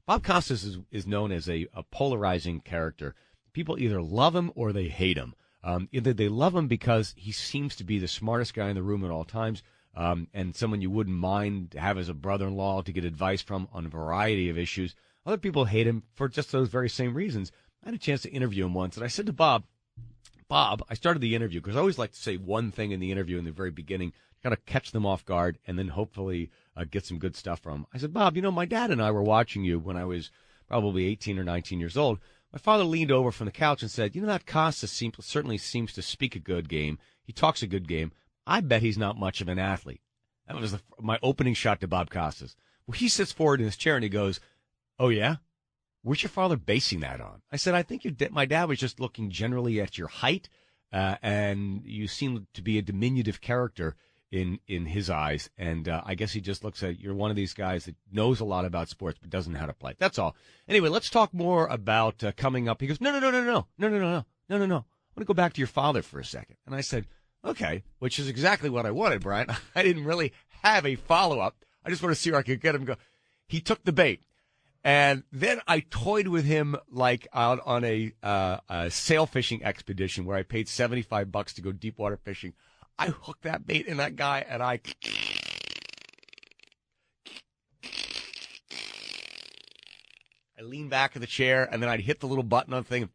Bob Costas is known as a polarizing character. People either love him or they hate him. Either they love him because he seems to be the smartest guy in the room at all times, and someone you wouldn't mind to have as a brother-in-law to get advice from on a variety of issues. Other people hate him for just those very same reasons. I had a chance to interview him once, and I said to Bob, I started the interview because I always like to say one thing in the interview in the very beginning, kind of catch them off guard, and then hopefully get some good stuff from them. I said, Bob, my dad and I were watching you when I was probably 18 or 19 years old. My father leaned over from the couch and said, that Costas certainly seems to speak a good game. He talks a good game. I bet he's not much of an athlete. That was my opening shot to Bob Costas. Well, he sits forward in his chair and he goes, oh, yeah? Where's your father basing that on? I said, I think my dad was just looking generally at your height, and you seem to be a diminutive character in his eyes, and I guess he just looks at you're one of these guys that knows a lot about sports but doesn't know how to play. That's all. Anyway, let's talk more about coming up. He goes, no. I'm going to go back to your father for a second. And I said, okay, which is exactly what I wanted, Brian. I didn't really have a follow-up. I just want to see where I could get him to go. He took the bait. And then I toyed with him like out on a sail fishing expedition where I paid $75 to go deep water fishing. I hooked that bait in that guy, and I leaned back in the chair, and then I'd hit the little button on the thing.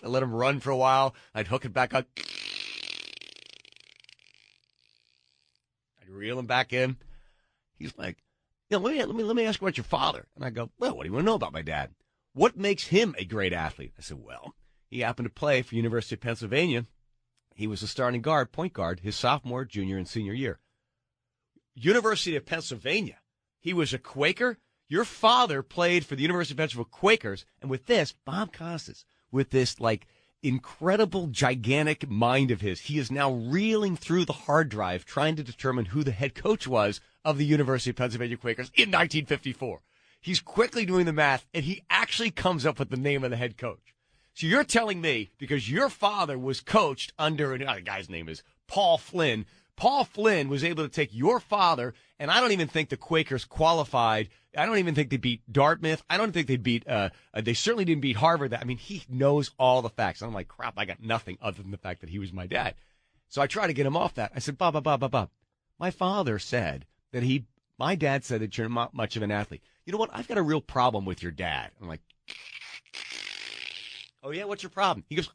I let him run for a while. I'd hook it back up. I'd reel him back in. He's like, let me ask you about your father. And I go, well, what do you want to know about my dad? What makes him a great athlete? I said, well, he happened to play for University of Pennsylvania. He was a starting point guard, his sophomore, junior, and senior year. University of Pennsylvania. He was a Quaker. Your father played for the University of Pennsylvania Quakers. And with this, Bob Costas, with this, incredible, gigantic mind of his, he is now reeling through the hard drive trying to determine who the head coach was of the University of Pennsylvania Quakers in 1954. He's quickly doing the math, and he actually comes up with the name of the head coach. So you're telling me, because your father was coached under, the guy's name is Paul Flynn. Paul Flynn was able to take your father, and I don't even think the Quakers qualified. I don't even think they beat Dartmouth. I don't think they beat, they certainly didn't beat Harvard. I mean, he knows all the facts. And I'm like, crap, I got nothing other than the fact that he was my dad. So I try to get him off that. I said, Bob. My father said that my dad said that you're not much of an athlete. You know what? I've got a real problem with your dad. I'm like, oh, yeah, what's your problem? He goes,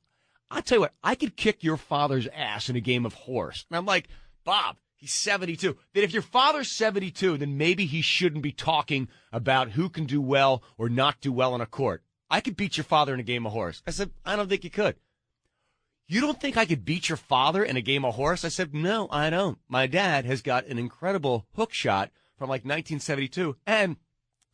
I'll tell you what, I could kick your father's ass in a game of horse. And I'm like, Bob, he's 72. Then if your father's 72, then maybe he shouldn't be talking about who can do well or not do well on a court. I could beat your father in a game of horse. I said, I don't think you could. You don't think I could beat your father in a game of horse? I said, no, I don't. My dad has got an incredible hook shot from 1972, and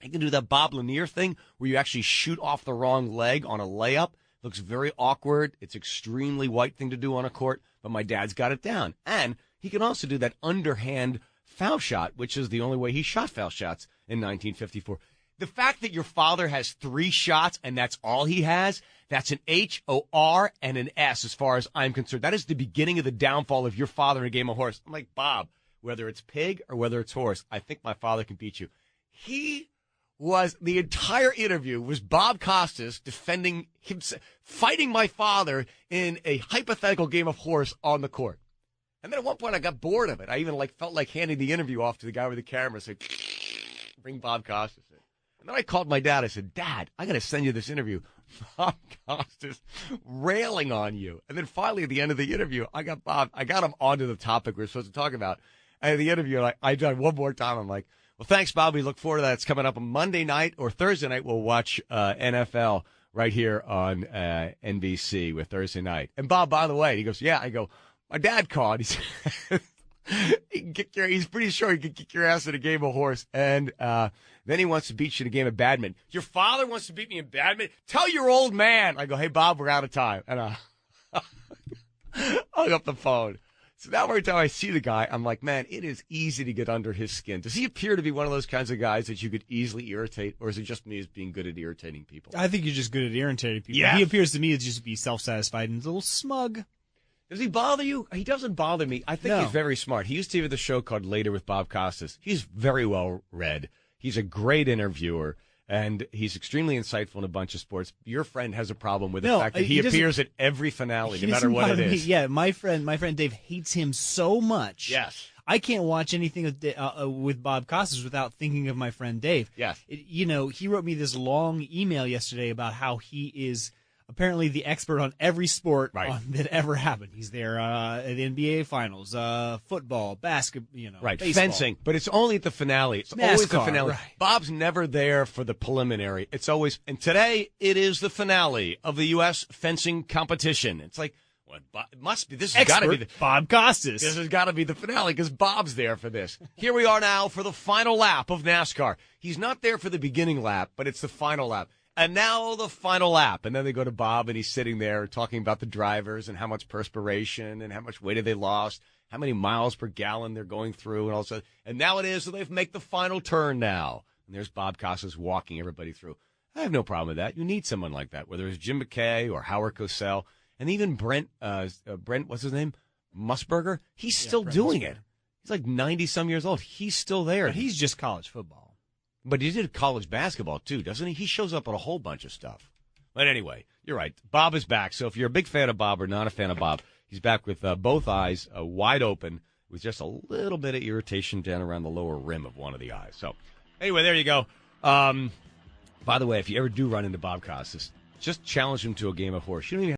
he can do that Bob Lanier thing where you actually shoot off the wrong leg on a layup. Looks very awkward. It's extremely white thing to do on a court, but my dad's got it down. And he can also do that underhand foul shot, which is the only way he shot foul shots in 1954. The fact that your father has 3 shots and that's all he has, that's an H-O-R and an S as far as I'm concerned. That is the beginning of the downfall of your father in a game of horse. I'm like, Bob, whether it's pig or whether it's horse, I think my father can beat you. The entire interview was Bob Costas defending himself, fighting my father in a hypothetical game of horse on the court. And then at one point I got bored of it. I even felt like handing the interview off to the guy with the camera, saying, bring Bob Costas in. And then I called my dad. I said, Dad, I got to send you this interview. Bob Costas railing on you. And then finally at the end of the interview, I got him onto the topic we were supposed to talk about. And at the interview, I done one more time. I'm like, well, thanks, Bob. We look forward to that. It's coming up on Monday night or Thursday night. We'll watch NFL right here on NBC with Thursday night. And Bob, by the way, he goes, yeah. I go, my dad called. He said, he's pretty sure he can kick your ass in a game of horse. And then he wants to beat you in a game of badminton. Your father wants to beat me in badminton? Tell your old man. I go, hey, Bob, we're out of time. And I hung up the phone. So now every time I see the guy, I'm like, man, it is easy to get under his skin. Does he appear to be one of those kinds of guys that you could easily irritate, or is it just me as being good at irritating people? I think you're just good at irritating people. Yeah. He appears to me to just be self-satisfied and a little smug. Does he bother you? He doesn't bother me. I think he's very smart. He used to have the show called Later with Bob Costas. He's very well read. He's a great interviewer, and he's extremely insightful in a bunch of sports. Your friend has a problem with the fact that he appears at every finale, no matter what it is. Yeah, my friend Dave hates him so much. Yes. I can't watch anything with Bob Costas without thinking of my friend Dave. Yes. He wrote me this long email yesterday about how he is apparently the expert on every sport that ever happened. He's there at the NBA Finals, football, basketball, baseball. Fencing, but it's only at the finale. It's NASCAR, always the finale. right. Bob's never there for the preliminary. It's always, and today it is the finale of the U.S. fencing competition. It's like, it must be. This has got to be Bob Costas. This has got to be the finale because Bob's there for this. Here we are now for the final lap of NASCAR. He's not there for the beginning lap, but it's the final lap. And now the final lap. And then they go to Bob, and he's sitting there talking about the drivers and how much perspiration and how much weight have they lost, how many miles per gallon they're going through, and all that. And now it is, so they make the final turn now. And there's Bob Costas walking everybody through. I have no problem with that. You need someone like that, whether it's Jim McKay or Howard Cosell. And even Brent, what's his name? Musburger? He's still doing it. He's like 90-some years old. He's still there. But he's just college football. But he did college basketball, too, doesn't he? He shows up on a whole bunch of stuff. But anyway, you're right. Bob is back. So if you're a big fan of Bob or not a fan of Bob, he's back with both eyes wide open with just a little bit of irritation down around the lower rim of one of the eyes. So anyway, there you go. By the way, if you ever do run into Bob Costas, just challenge him to a game of horse. You don't even